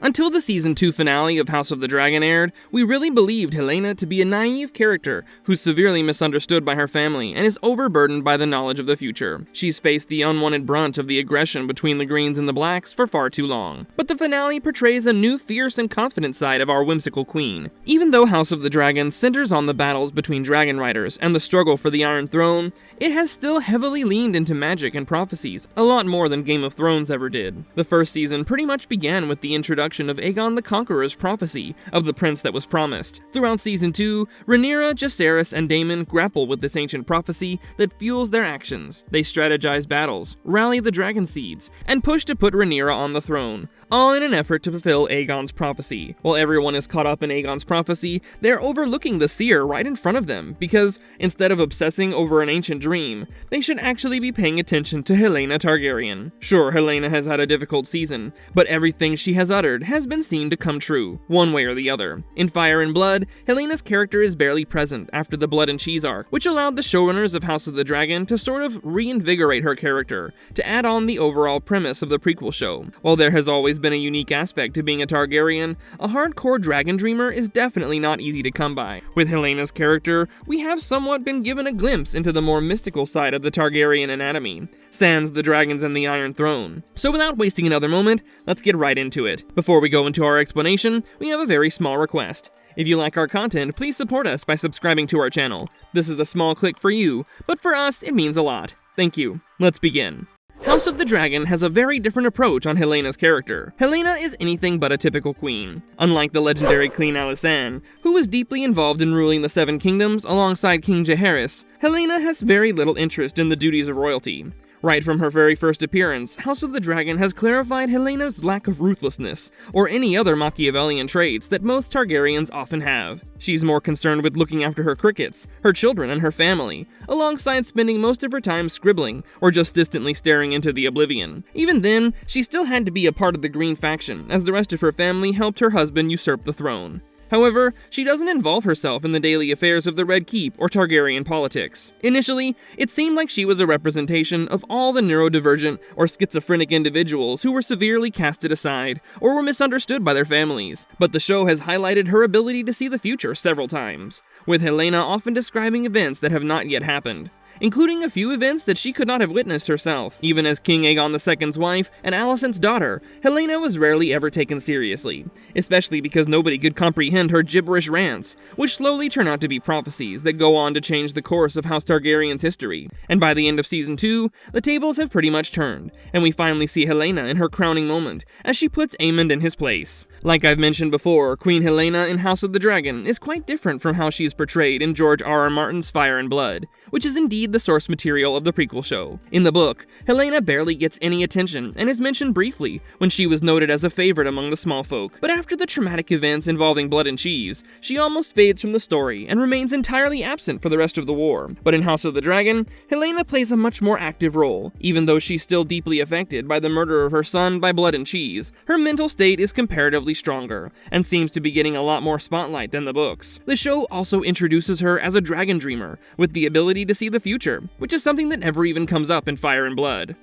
Until the Season 2 finale of House of the Dragon aired, we really believed Helaena to be a naive character who's severely misunderstood by her family and is overburdened by the knowledge of the future. She's faced the unwanted brunt of the aggression between the Greens and the Blacks for far too long. But the finale portrays a new fierce and confident side of our whimsical queen. Even though House of the Dragon centers on the battles between dragon riders and the struggle for the Iron Throne, it has still heavily leaned into magic and prophecies, a lot more than Game of Thrones ever did. The first season pretty much began with the introduction of Aegon the Conqueror's prophecy of the prince that was promised. Throughout Season 2, Rhaenyra, Jacaerys, and Daemon grapple with this ancient prophecy that fuels their actions. They strategize battles, rally the dragon seeds, and push to put Rhaenyra on the throne, all in an effort to fulfill Aegon's prophecy. While everyone is caught up in Aegon's prophecy, they're overlooking the Seer right in front of them, because instead of obsessing over an ancient dream, they should actually be paying attention to Helaena Targaryen. Sure, Helaena has had a difficult season, but everything she has uttered has been seen to come true, one way or the other. In Fire and Blood, Helena's character is barely present after the Blood and Cheese arc, which allowed the showrunners of House of the Dragon to sort of reinvigorate her character, to add on the overall premise of the prequel show. While there has always been a unique aspect to being a Targaryen, a hardcore dragon dreamer is definitely not easy to come by. With Helena's character, we have somewhat been given a glimpse into the more mystical side of the Targaryen anatomy, sans the dragons and the Iron Throne. So without wasting another moment, let's get right into it. Before we go into our explanation, we have a very small request. If you like our content, please support us by subscribing to our channel. This is a small click for you, but for us, it means a lot. Thank you. Let's begin. House of the Dragon has a very different approach on Helena's character. Helaena is anything but a typical queen. Unlike the legendary Queen Alysanne, who was deeply involved in ruling the Seven Kingdoms alongside King Jaehaerys, Helaena has very little interest in the duties of royalty. Right from her very first appearance, House of the Dragon has clarified Helena's lack of ruthlessness, or any other Machiavellian traits that most Targaryens often have. She's more concerned with looking after her crickets, her children, and her family, alongside spending most of her time scribbling, or just distantly staring into the oblivion. Even then, she still had to be a part of the Green faction, as the rest of her family helped her husband usurp the throne. However, she doesn't involve herself in the daily affairs of the Red Keep or Targaryen politics. Initially, it seemed like she was a representation of all the neurodivergent or schizophrenic individuals who were severely casted aside or were misunderstood by their families. But the show has highlighted her ability to see the future several times, with Helaena often describing events that have not yet happened, including a few events that she could not have witnessed herself. Even as King Aegon II's wife and Alicent's daughter, Helaena was rarely ever taken seriously, especially because nobody could comprehend her gibberish rants, which slowly turn out to be prophecies that go on to change the course of House Targaryen's history. And by the end of Season 2, the tables have pretty much turned, and we finally see Helaena in her crowning moment, as she puts Aemond in his place. Like I've mentioned before, Queen Helaena in House of the Dragon is quite different from how she is portrayed in George R.R. Martin's Fire and Blood, which is indeed the source material of the prequel show. In the book, Helaena barely gets any attention and is mentioned briefly when she was noted as a favorite among the small folk. But after the traumatic events involving Blood and Cheese, she almost fades from the story and remains entirely absent for the rest of the war. But in House of the Dragon, Helaena plays a much more active role. Even though she's still deeply affected by the murder of her son by Blood and Cheese, her mental state is comparatively stronger and seems to be getting a lot more spotlight than the books. The show also introduces her as a dragon dreamer with the ability to see the future, which is something that never even comes up in Fire and Blood.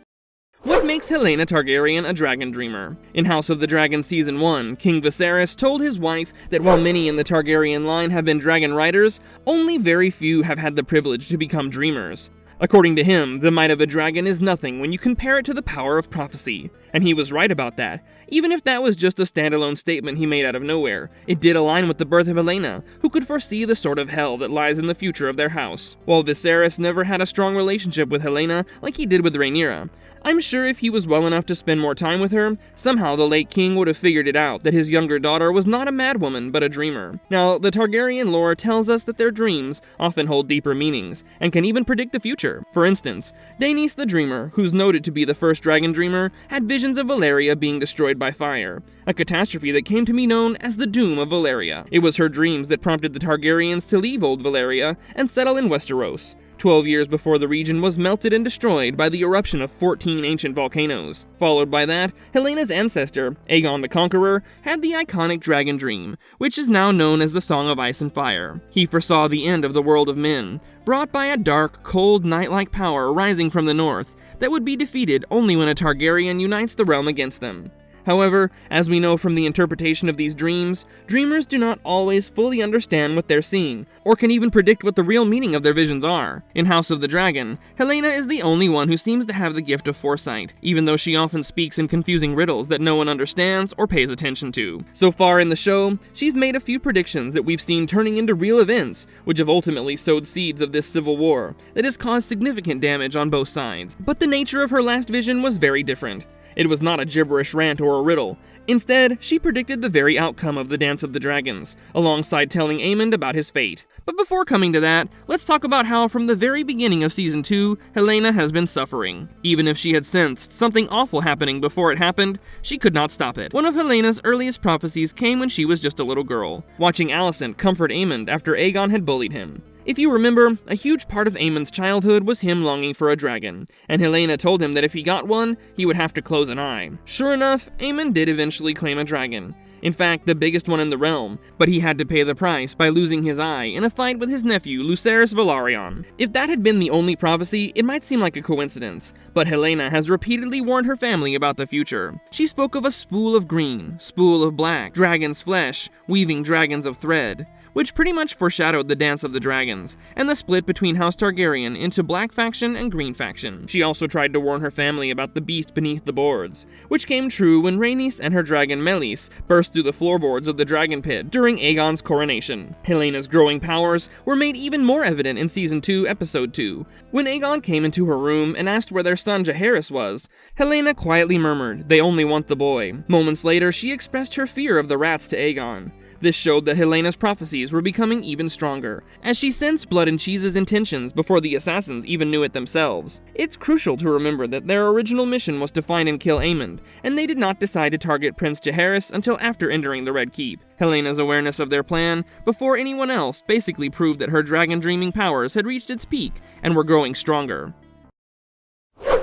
What makes Helaena Targaryen a dragon dreamer? In House of the Dragon Season 1, King Viserys told his wife that while many in the Targaryen line have been dragon riders, only very few have had the privilege to become dreamers. According to him, the might of a dragon is nothing when you compare it to the power of prophecy. And he was right about that. Even if that was just a standalone statement he made out of nowhere, it did align with the birth of Helaena, who could foresee the sort of hell that lies in the future of their house. While Viserys never had a strong relationship with Helaena like he did with Rhaenyra, I'm sure if he was well enough to spend more time with her, somehow the late king would have figured it out that his younger daughter was not a madwoman but a dreamer. Now, the Targaryen lore tells us that their dreams often hold deeper meanings, and can even predict the future. For instance, Daenerys the Dreamer, who's noted to be the first dragon dreamer, had visions of Valyria being destroyed by fire, a catastrophe that came to be known as the Doom of Valyria. It was her dreams that prompted the Targaryens to leave Old Valyria and settle in Westeros, 12 years before the region was melted and destroyed by the eruption of 14 ancient volcanoes. Followed by that, Helena's ancestor, Aegon the Conqueror, had the iconic dragon dream, which is now known as the Song of Ice and Fire. He foresaw the end of the world of men, brought by a dark, cold, night-like power rising from the north that would be defeated only when a Targaryen unites the realm against them. However, as we know from the interpretation of these dreams, dreamers do not always fully understand what they're seeing, or can even predict what the real meaning of their visions are. In House of the Dragon, Helaena is the only one who seems to have the gift of foresight, even though she often speaks in confusing riddles that no one understands or pays attention to. So far in the show, she's made a few predictions that we've seen turning into real events, which have ultimately sowed seeds of this civil war that has caused significant damage on both sides. But the nature of her last vision was very different. It was not a gibberish rant or a riddle. Instead, she predicted the very outcome of the Dance of the Dragons, alongside telling Aemond about his fate. But before coming to that, let's talk about how from the very beginning of Season 2, Helaena has been suffering. Even if she had sensed something awful happening before it happened, she could not stop it. One of Helena's earliest prophecies came when she was just a little girl, watching Alicent comfort Aemond after Aegon had bullied him. If you remember, a huge part of Aemond's childhood was him longing for a dragon, and Helaena told him that if he got one, he would have to close an eye. Sure enough, Aemond did eventually claim a dragon. In fact, the biggest one in the realm, but he had to pay the price by losing his eye in a fight with his nephew, Lucerys Velaryon. If that had been the only prophecy, it might seem like a coincidence, but Helaena has repeatedly warned her family about the future. She spoke of a spool of green, spool of black, dragon's flesh, weaving dragons of thread, which pretty much foreshadowed the Dance of the Dragons, and the split between House Targaryen into Black Faction and Green Faction. She also tried to warn her family about the beast beneath the boards, which came true when Rhaenys and her dragon Melis burst through the floorboards of the Dragon Pit during Aegon's coronation. Helena's growing powers were made even more evident in Season 2, Episode 2. When Aegon came into her room and asked where their son Jaehaerys was, Helaena quietly murmured, "They only want the boy." Moments later, she expressed her fear of the rats to Aegon. This showed that Helena's prophecies were becoming even stronger, as she sensed Blood and Cheese's intentions before the assassins even knew it themselves. It's crucial to remember that their original mission was to find and kill Aemond, and they did not decide to target Prince Jaehaerys until after entering the Red Keep. Helena's awareness of their plan, before anyone else, basically proved that her dragon dreaming powers had reached its peak and were growing stronger.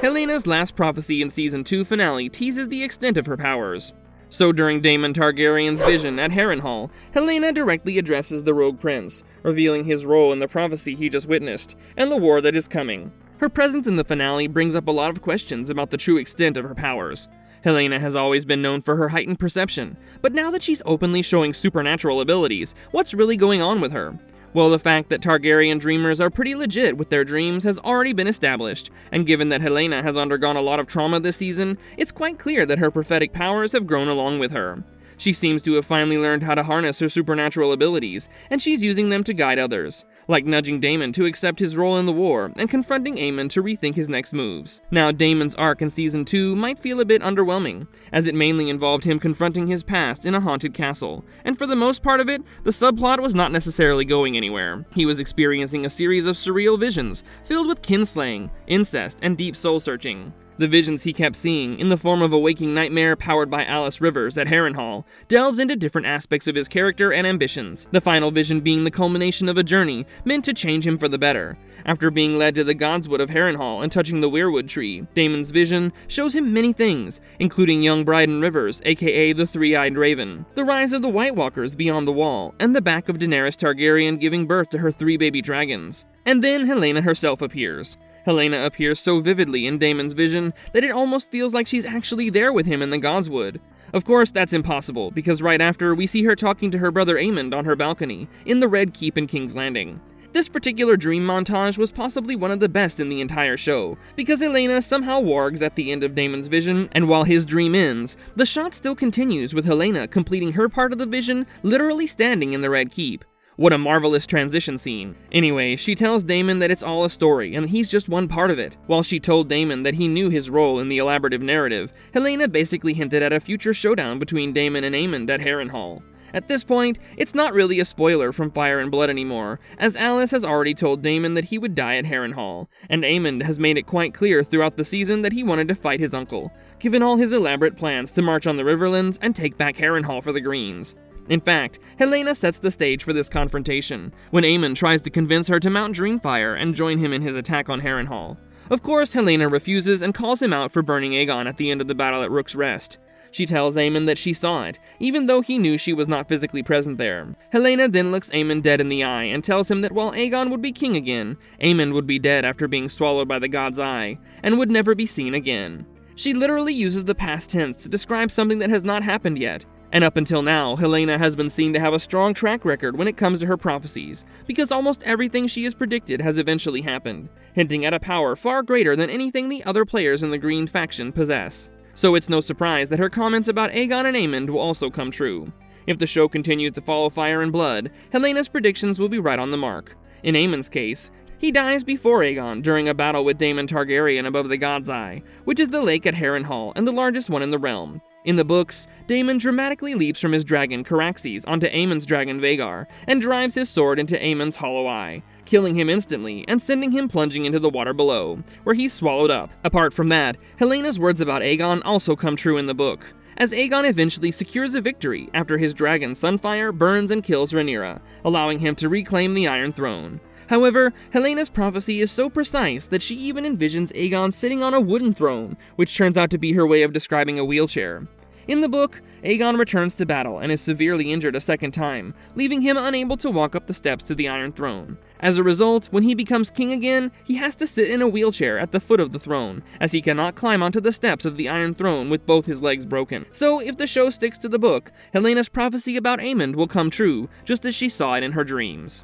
Helena's last prophecy in Season 2 finale teases the extent of her powers. So during Daemon Targaryen's vision at Harrenhal, Helaena directly addresses the Rogue Prince, revealing his role in the prophecy he just witnessed, and the war that is coming. Her presence in the finale brings up a lot of questions about the true extent of her powers. Helaena has always been known for her heightened perception, but now that she's openly showing supernatural abilities, what's really going on with her? Well, the fact that Targaryen dreamers are pretty legit with their dreams has already been established, and given that Helaena has undergone a lot of trauma this season, it's quite clear that her prophetic powers have grown along with her. She seems to have finally learned how to harness her supernatural abilities, and she's using them to guide others, like nudging Daemon to accept his role in the war, and confronting Aemond to rethink his next moves. Now, Daemon's arc in Season 2 might feel a bit underwhelming, as it mainly involved him confronting his past in a haunted castle, and for the most part of it, the subplot was not necessarily going anywhere. He was experiencing a series of surreal visions, filled with kinslaying, incest, and deep soul-searching. The visions he kept seeing, in the form of a waking nightmare powered by Alice Rivers at Harrenhal, delves into different aspects of his character and ambitions, the final vision being the culmination of a journey meant to change him for the better. After being led to the Godswood of Harrenhal and touching the Weirwood tree, Daemon's vision shows him many things, including young Bryden Rivers, aka the Three-Eyed Raven, the rise of the White Walkers beyond the wall, and the back of Daenerys Targaryen giving birth to her 3 baby dragons. And then Helaena herself appears. Helaena appears so vividly in Daemon's vision that it almost feels like she's actually there with him in the Godswood. Of course, that's impossible, because right after, we see her talking to her brother Aemond on her balcony, in the Red Keep in King's Landing. This particular dream montage was possibly one of the best in the entire show, because Helaena somehow wargs at the end of Daemon's vision, and while his dream ends, the shot still continues with Helaena completing her part of the vision, literally standing in the Red Keep. What a marvelous transition scene. Anyway, she tells Daemon that it's all a story, and he's just one part of it. While she told Daemon that he knew his role in the elaborative narrative, Helaena basically hinted at a future showdown between Daemon and Aemond at Harrenhal. At this point, it's not really a spoiler from Fire and Blood anymore, as Alice has already told Daemon that he would die at Harrenhal, and Aemond has made it quite clear throughout the season that he wanted to fight his uncle, given all his elaborate plans to march on the Riverlands and take back Harrenhal for the Greens. In fact, Helaena sets the stage for this confrontation, when Aemond tries to convince her to mount Dreamfire and join him in his attack on Harrenhal. Of course, Helaena refuses and calls him out for burning Aegon at the end of the battle at Rook's Rest. She tells Aemond that she saw it, even though he knew she was not physically present there. Helaena then looks Aemond dead in the eye and tells him that while Aegon would be king again, Aemond would be dead after being swallowed by the God's Eye, and would never be seen again. She literally uses the past tense to describe something that has not happened yet. And up until now, Helaena has been seen to have a strong track record when it comes to her prophecies, because almost everything she has predicted has eventually happened, hinting at a power far greater than anything the other players in the Green faction possess. So it's no surprise that her comments about Aegon and Aemond will also come true. If the show continues to follow Fire and Blood, Helena's predictions will be right on the mark. In Aemond's case, he dies before Aegon during a battle with Daemon Targaryen above the God's Eye, which is the lake at Harrenhal and the largest one in the realm. In the books, Daemon dramatically leaps from his dragon Caraxes onto Aemon's dragon Vhagar and drives his sword into Aemon's hollow eye, killing him instantly and sending him plunging into the water below, where he's swallowed up. Apart from that, Helena's words about Aegon also come true in the book, as Aegon eventually secures a victory after his dragon Sunfire burns and kills Rhaenyra, allowing him to reclaim the Iron Throne. However, Helena's prophecy is so precise that she even envisions Aegon sitting on a wooden throne, which turns out to be her way of describing a wheelchair. In the book, Aegon returns to battle and is severely injured a second time, leaving him unable to walk up the steps to the Iron Throne. As a result, when he becomes king again, he has to sit in a wheelchair at the foot of the throne, as he cannot climb onto the steps of the Iron Throne with both his legs broken. So if the show sticks to the book, Helena's prophecy about Aemond will come true, just as she saw it in her dreams.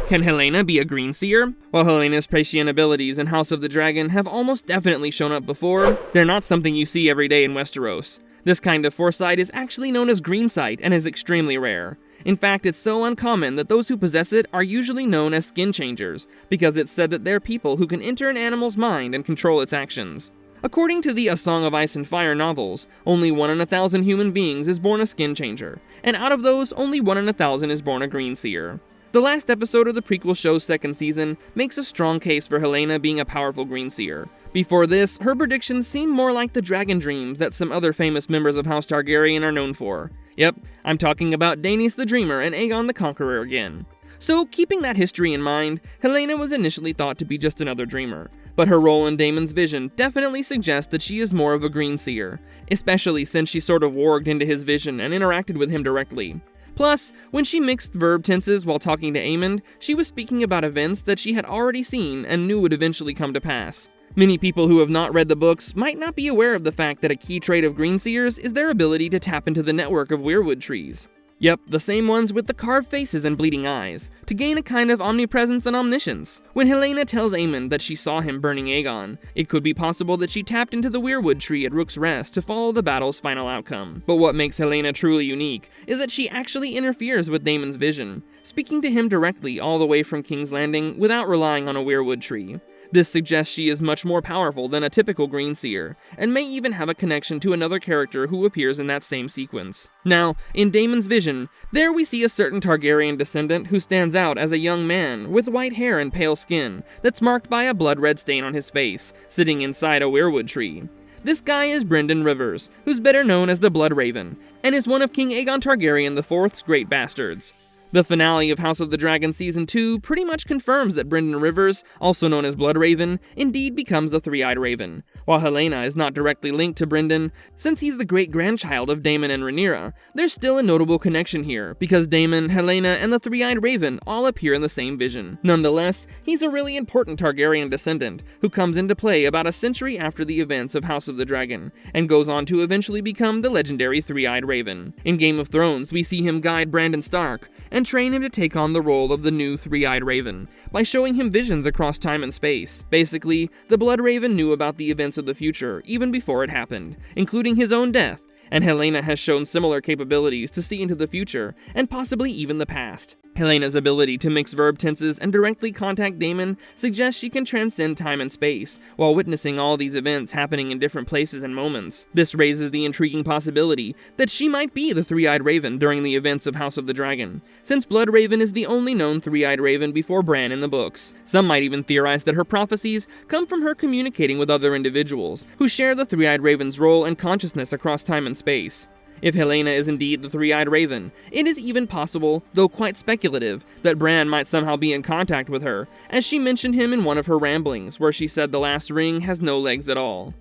Can Helaena be a green seer? While Helena's prescient abilities in House of the Dragon have almost definitely shown up before, they're not something you see every day in Westeros. This kind of foresight is actually known as green sight and is extremely rare. In fact, it's so uncommon that those who possess it are usually known as skin changers, because it's said that they're people who can enter an animal's mind and control its actions. According to the A Song of Ice and Fire novels, only 1 in 1,000 human beings is born a skin changer, and out of those, only 1 in 1,000 is born a green seer. The last episode of the prequel show's second season makes a strong case for Helaena being a powerful green seer. Before this, her predictions seem more like the dragon dreams that some other famous members of House Targaryen are known for. Yep, I'm talking about Daenys the Dreamer and Aegon the Conqueror again. So, keeping that history in mind, Helaena was initially thought to be just another dreamer, but her role in Daemon's vision definitely suggests that she is more of a green seer, especially since she sort of warged into his vision and interacted with him directly. Plus, when she mixed verb tenses while talking to Aemond, she was speaking about events that she had already seen and knew would eventually come to pass. Many people who have not read the books might not be aware of the fact that a key trait of green seers is their ability to tap into the network of weirwood trees. Yep, the same ones with the carved faces and bleeding eyes, to gain a kind of omnipresence and omniscience. When Helaena tells Aemond that she saw him burning Aegon, it could be possible that she tapped into the weirwood tree at Rook's Rest to follow the battle's final outcome. But what makes Helaena truly unique is that she actually interferes with Daemon's vision, speaking to him directly all the way from King's Landing without relying on a weirwood tree. This suggests she is much more powerful than a typical green seer, and may even have a connection to another character who appears in that same sequence. Now, in Daemon's vision, there we see a certain Targaryen descendant who stands out as a young man with white hair and pale skin that's marked by a blood-red stain on his face, sitting inside a weirwood tree. This guy is Brynden Rivers, who's better known as the Blood Raven, and is one of King Aegon Targaryen IV's great bastards. The finale of House of the Dragon Season 2 pretty much confirms that Brynden Rivers, also known as Blood Raven, indeed becomes the Three-Eyed Raven. While Helaena is not directly linked to Brynden, since he's the great-grandchild of Daemon and Rhaenyra, there's still a notable connection here, because Daemon, Helaena, and the Three-Eyed Raven all appear in the same vision. Nonetheless, he's a really important Targaryen descendant, who comes into play about a century after the events of House of the Dragon, and goes on to eventually become the legendary Three-Eyed Raven. In Game of Thrones, we see him guide Brandon Stark, and train him to take on the role of the new Three-Eyed Raven, by showing him visions across time and space. Basically, the Blood Raven knew about the events of the future even before it happened, including his own death, and Helaena has shown similar capabilities to see into the future, and possibly even the past. Helena's ability to mix verb tenses and directly contact Daemon suggests she can transcend time and space, while witnessing all these events happening in different places and moments. This raises the intriguing possibility that she might be the Three-Eyed Raven during the events of House of the Dragon, since Blood Raven is the only known Three-Eyed Raven before Bran in the books. Some might even theorize that her prophecies come from her communicating with other individuals, who share the Three-Eyed Raven's role and consciousness across time and space. If Helaena is indeed the Three-Eyed Raven, it is even possible, though quite speculative, that Bran might somehow be in contact with her, as she mentioned him in one of her ramblings, where she said the last ring has no legs at all.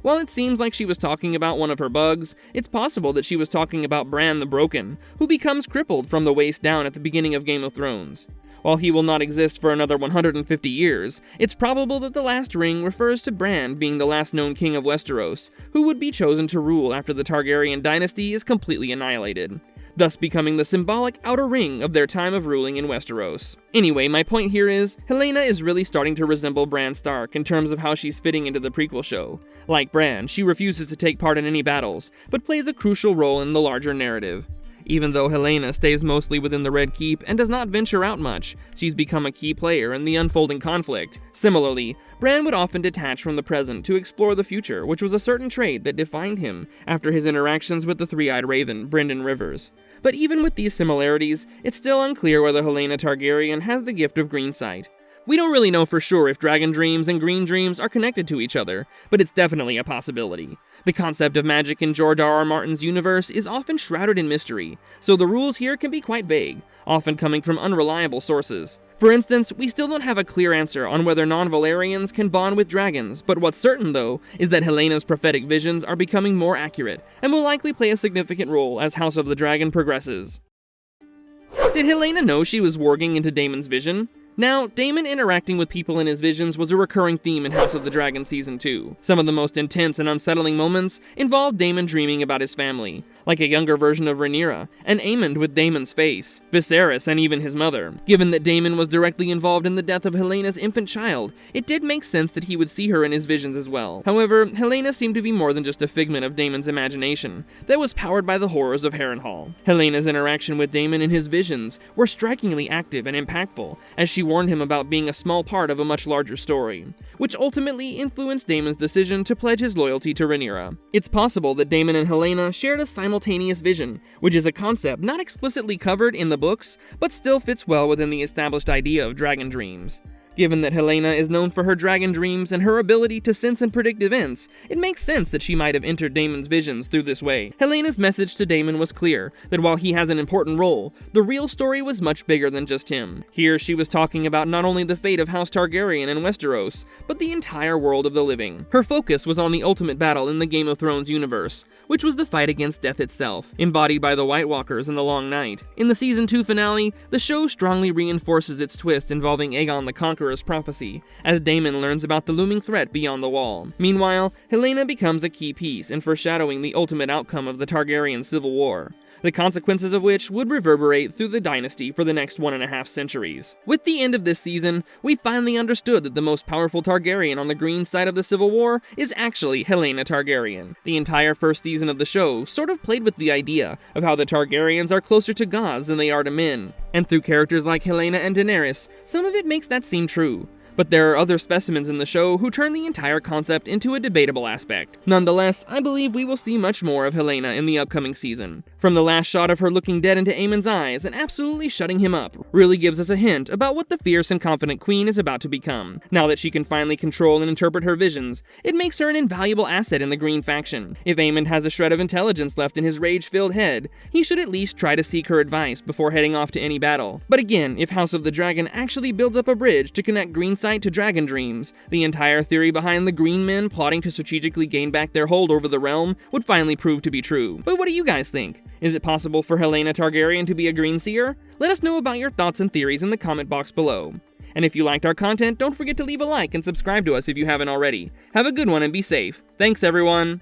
While it seems like she was talking about one of her bugs, it's possible that she was talking about Bran the Broken, who becomes crippled from the waist down at the beginning of Game of Thrones. While he will not exist for another 150 years, it's probable that the last ring refers to Bran being the last known king of Westeros, who would be chosen to rule after the Targaryen dynasty is completely annihilated, thus becoming the symbolic outer ring of their time of ruling in Westeros. Anyway, my point here is, Helaena is really starting to resemble Bran Stark in terms of how she's fitting into the prequel show. Like Bran, she refuses to take part in any battles, but plays a crucial role in the larger narrative. Even though Helaena stays mostly within the Red Keep and does not venture out much, she's become a key player in the unfolding conflict. Similarly, Bran would often detach from the present to explore the future, which was a certain trait that defined him after his interactions with the three-eyed raven, Brynden Rivers. But even with these similarities, it's still unclear whether Helaena Targaryen has the gift of green sight. We don't really know for sure if dragon dreams and green dreams are connected to each other, but it's definitely a possibility. The concept of magic in George R.R. Martin's universe is often shrouded in mystery, so the rules here can be quite vague, often coming from unreliable sources. For instance, we still don't have a clear answer on whether non-Valyrians can bond with dragons, but what's certain though, is that Helena's prophetic visions are becoming more accurate, and will likely play a significant role as House of the Dragon progresses. Did Helaena know she was warging into Daemon's vision? Now, Daemon interacting with people in his visions was a recurring theme in House of the Dragon Season 2. Some of the most intense and unsettling moments involved Daemon dreaming about his family, like a younger version of Rhaenyra, and Aemond with Daemon's face, Viserys, and even his mother. Given that Daemon was directly involved in the death of Helena's infant child, it did make sense that he would see her in his visions as well. However, Helaena seemed to be more than just a figment of Daemon's imagination that was powered by the horrors of Harrenhal. Helena's interaction with Daemon in his visions were strikingly active and impactful, as she warned him about being a small part of a much larger story, which ultimately influenced Daemon's decision to pledge his loyalty to Rhaenyra. It's possible that Daemon and Helaena shared a simultaneous vision, which is a concept not explicitly covered in the books, but still fits well within the established idea of dragon dreams. Given that Helaena is known for her dragon dreams and her ability to sense and predict events, it makes sense that she might have entered Daemon's visions through this way. Helena's message to Daemon was clear, that while he has an important role, the real story was much bigger than just him. Here she was talking about not only the fate of House Targaryen and Westeros, but the entire world of the living. Her focus was on the ultimate battle in the Game of Thrones universe, which was the fight against death itself, embodied by the White Walkers and the Long Night. In the Season 2 finale, the show strongly reinforces its twist involving Aegon the Conqueror's prophecy, as Daemon learns about the looming threat beyond the wall. Meanwhile, Helaena becomes a key piece in foreshadowing the ultimate outcome of the Targaryen Civil War, the consequences of which would reverberate through the dynasty for the next 1.5 centuries. With the end of this season, we finally understood that the most powerful Targaryen on the green side of the Civil War is actually Helaena Targaryen. The entire first season of the show sort of played with the idea of how the Targaryens are closer to gods than they are to men, and through characters like Helaena and Daenerys, some of it makes that seem true. But there are other specimens in the show who turn the entire concept into a debatable aspect. Nonetheless, I believe we will see much more of Helaena in the upcoming season. From the last shot of her looking dead into Aemon's eyes and absolutely shutting him up, really gives us a hint about what the fierce and confident queen is about to become. Now that she can finally control and interpret her visions, it makes her an invaluable asset in the Green faction. If Aemond has a shred of intelligence left in his rage-filled head, he should at least try to seek her advice before heading off to any battle. But again, if House of the Dragon actually builds up a bridge to connect Green to dragon dreams, the entire theory behind the Green Men plotting to strategically gain back their hold over the realm would finally prove to be true. But what do you guys think? Is it possible for Helaena Targaryen to be a Green Seer? Let us know about your thoughts and theories in the comment box below. And if you liked our content, don't forget to leave a like and subscribe to us if you haven't already. Have a good one and be safe. Thanks everyone!